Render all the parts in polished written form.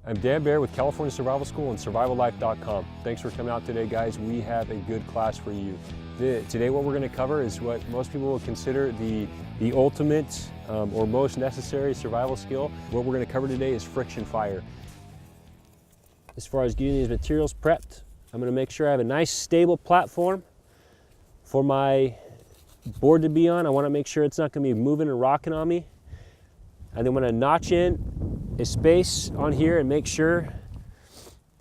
I'm Dan Baird with California Survival School and survivallife.com. Thanks for coming out today, guys. We have a good class for you. Today what we're going to cover is what most people would consider the ultimate or most necessary survival skill. What we're going to cover today is friction fire. As far as getting these materials prepped, I'm going to make sure I have a nice stable platform for my board to be on. I want to make sure it's not going to be moving and rocking on me. And then I'm going to notch in a space on here and make sure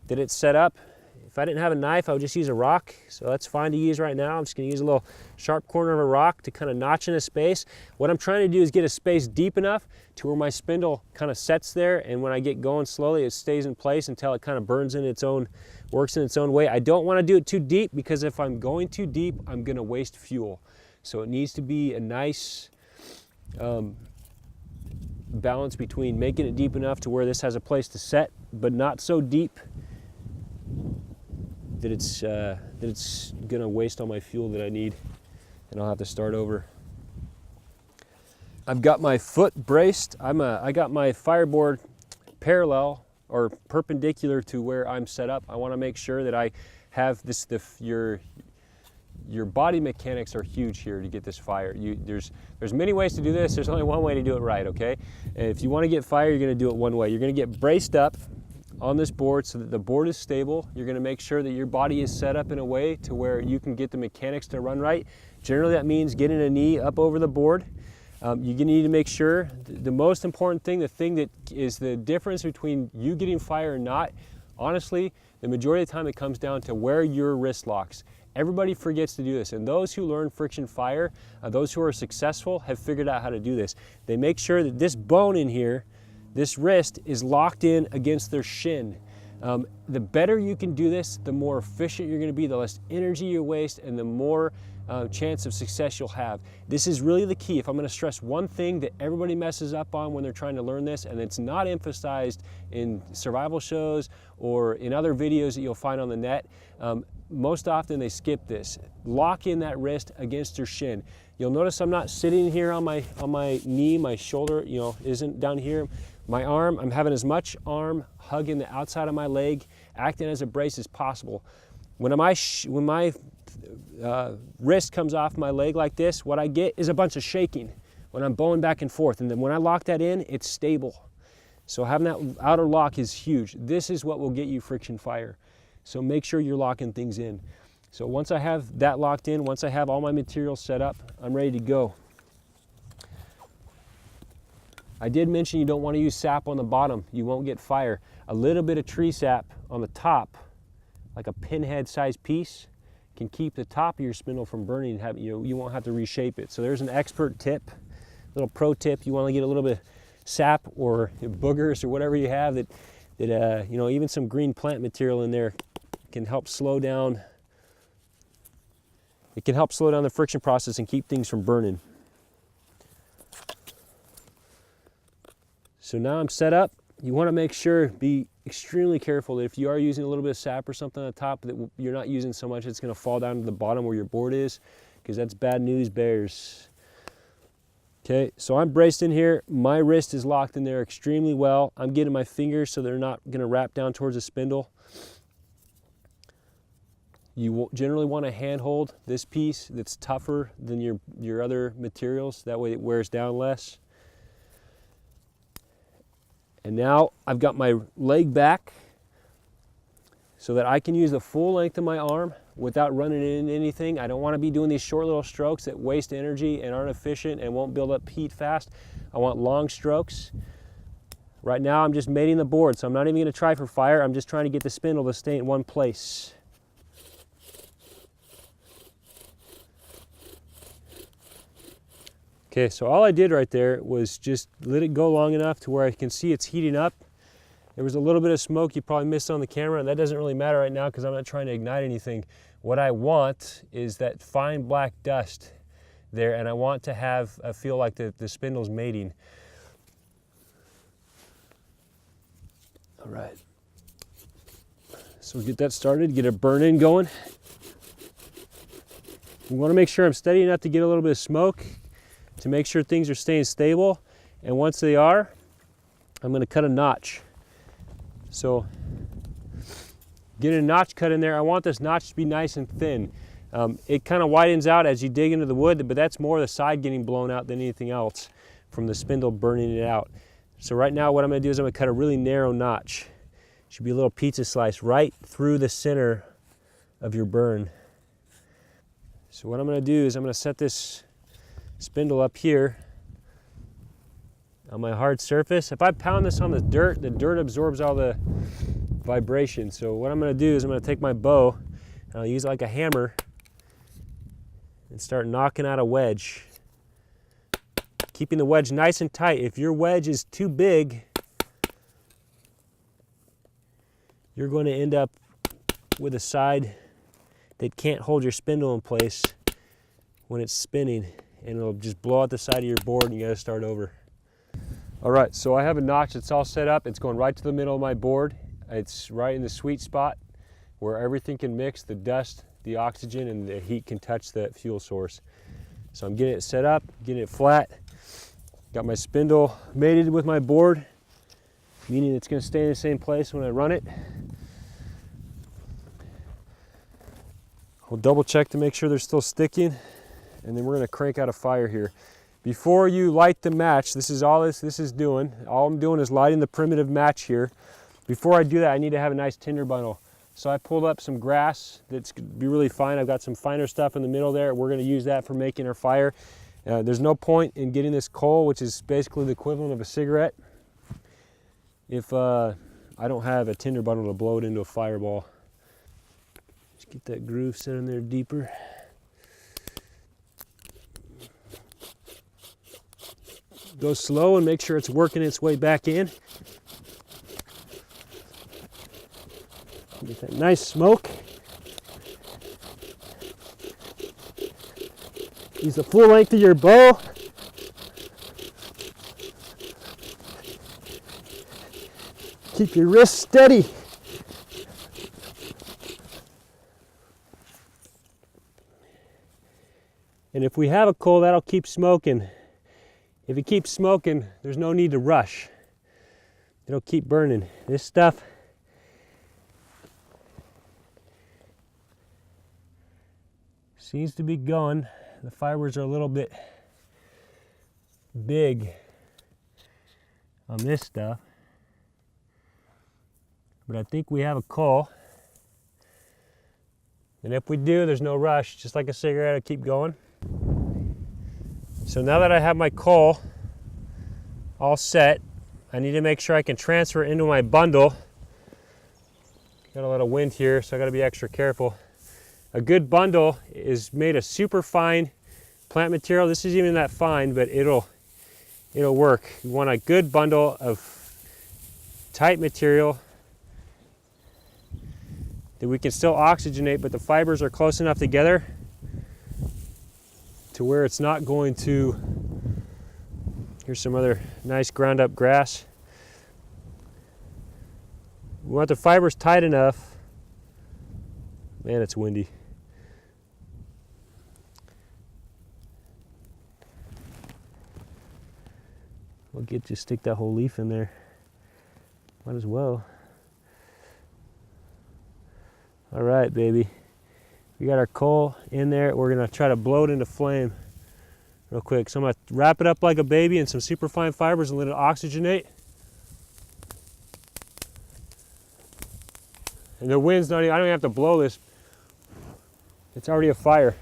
that it's set up. If I didn't have a knife, I would just use a rock. So that's fine to use right now. I'm just going to use a little sharp corner of a rock to kind of notch in a space. What I'm trying to do is get a space deep enough to where my spindle kind of sets there, and when I get going slowly, it stays in place until it kind of burns in its own, works in its own way. I don't want to do it too deep, because if I'm going too deep, I'm going to waste fuel. So it needs to be a nice balance between making it deep enough to where this has a place to set, but not so deep that it's gonna waste all my fuel that I need, and I'll have to start over. I've got my foot braced. I got my fireboard parallel or perpendicular to where I'm set up. I want to make sure that I have this. Your body mechanics are huge here to get this fire. There's many ways to do this. There's only one way to do it right, okay? And if you want to get fire, you're going to do it one way. You're going to get braced up on this board so that the board is stable. You're going to make sure that your body is set up in a way to where you can get the mechanics to run right. Generally, that means getting a knee up over the board. You're going to need to make sure the most important thing, the thing that is the difference between you getting fire or not, honestly, the majority of the time it comes down to where your wrist locks. Everybody forgets to do this, and those who learn friction fire, those who are successful, have figured out how to do this. They make sure that this bone in here, this wrist, is locked in against their shin. The better you can do this, the more efficient you're going to be, the less energy you waste, and the more chance of success you'll have. This is really the key. If I'm going to stress one thing that everybody messes up on when they're trying to learn this, and it's not emphasized in survival shows or in other videos that you'll find on the net, most often they skip this. Lock in that wrist against your shin. You'll notice I'm not sitting here on my knee, my shoulder, isn't down here. My arm, I'm having as much arm hugging the outside of my leg, acting as a brace as possible. When my wrist comes off my leg like this, what I get is a bunch of shaking when I'm bowing back and forth. And then when I lock that in, it's stable. So having that outer lock is huge. This is what will get you friction fire. So make sure you're locking things in. So once I have that locked in, once I have all my materials set up, I'm ready to go. I did mention you don't want to use sap on the bottom. You won't get fire. A little bit of tree sap on the top, like a pinhead sized piece, can keep the top of your spindle from burning. You won't have to reshape it. So there's an expert tip, little pro tip. You want to get a little bit of sap or boogers or whatever you have that even some green plant material in there can help slow down. It can help slow down the friction process and keep things from burning. So now I'm set up. You want to make sure, be extremely careful that if you are using a little bit of sap or something on the top, that you're not using so much it's going to fall down to the bottom where your board is, because that's bad news bears. Okay, so I'm braced in here. My wrist is locked in there extremely well. I'm getting my fingers so they're not going to wrap down towards the spindle. You generally want to handhold this piece that's tougher than your other materials. That way it wears down less. And now I've got my leg back so that I can use the full length of my arm without running into anything. I don't want to be doing these short little strokes that waste energy and aren't efficient and won't build up heat fast. I want long strokes. Right now I'm just mating the board, so I'm not even going to try for fire. I'm just trying to get the spindle to stay in one place. Okay, so all I did right there was just let it go long enough to where I can see it's heating up. There was a little bit of smoke you probably missed on the camera, and that doesn't really matter right now because I'm not trying to ignite anything. What I want is that fine black dust there, and I want to feel like the spindle's mating. All right. So we get that started, get a burn-in going. We want to make sure I'm steady enough to get a little bit of smoke to make sure things are staying stable. And once they are, I'm going to cut a notch. So get a notch cut in there. I want this notch to be nice and thin. It kind of widens out as you dig into the wood, but that's more the side getting blown out than anything else from the spindle burning it out. So right now what I'm going to do is I'm going to cut a really narrow notch. Should be a little pizza slice right through the center of your burn. So what I'm going to do is I'm going to set this spindle up here on my hard surface. If I pound this on the dirt absorbs all the vibration. So what I'm going to do is I'm going to take my bow and I'll use it like a hammer and start knocking out a wedge. Keeping the wedge nice and tight. If your wedge is too big, you're going to end up with a side that can't hold your spindle in place when it's spinning, and it'll just blow out the side of your board and you got to start over. All right, so I have a notch that's all set up. It's going right to the middle of my board. It's right in the sweet spot where everything can mix, the dust, the oxygen, and the heat can touch the fuel source. So I'm getting it set up, getting it flat. Got my spindle mated with my board, meaning it's going to stay in the same place when I run it. We'll double check to make sure they're still sticking, and then we're going to crank out a fire here. Before you light the match, this is all this is doing. All I'm doing is lighting the primitive match here. Before I do that, I need to have a nice tinder bundle. So I pulled up some grass that's going to be really fine. I've got some finer stuff in the middle there. We're going to use that for making our fire. There's no point in getting this coal, which is basically the equivalent of a cigarette, if I don't have a tinder bundle to blow it into a fireball. Just get that groove set in there deeper. Go slow and make sure it's working its way back in. Get that nice smoke. Use the full length of your bow. Keep your wrist steady. And if we have a coal, that'll keep smoking. If it keeps smoking, there's no need to rush. It'll keep burning. This stuff seems to be going. The fibers are a little bit big on this stuff, but I think we have a coal. And if we do, there's no rush. Just like a cigarette, I'll keep going. So now that I have my coal all set, I need to make sure I can transfer it into my bundle. Got a lot of wind here, so I got to be extra careful. A good bundle is made of super fine plant material. This isn't even that fine, but it'll work. You want a good bundle of tight material that we can still oxygenate, but the fibers are close enough together to where it's not going to. Here's some other nice ground up grass. We want the fibers tight enough. Man, it's windy. We'll just stick that whole leaf in there. Might as well. All right, baby. We got our coal in there. We're gonna try to blow it into flame real quick. So I'm gonna wrap it up like a baby in some super fine fibers and let it oxygenate. And the wind's not even, I don't even have to blow this. It's already a fire.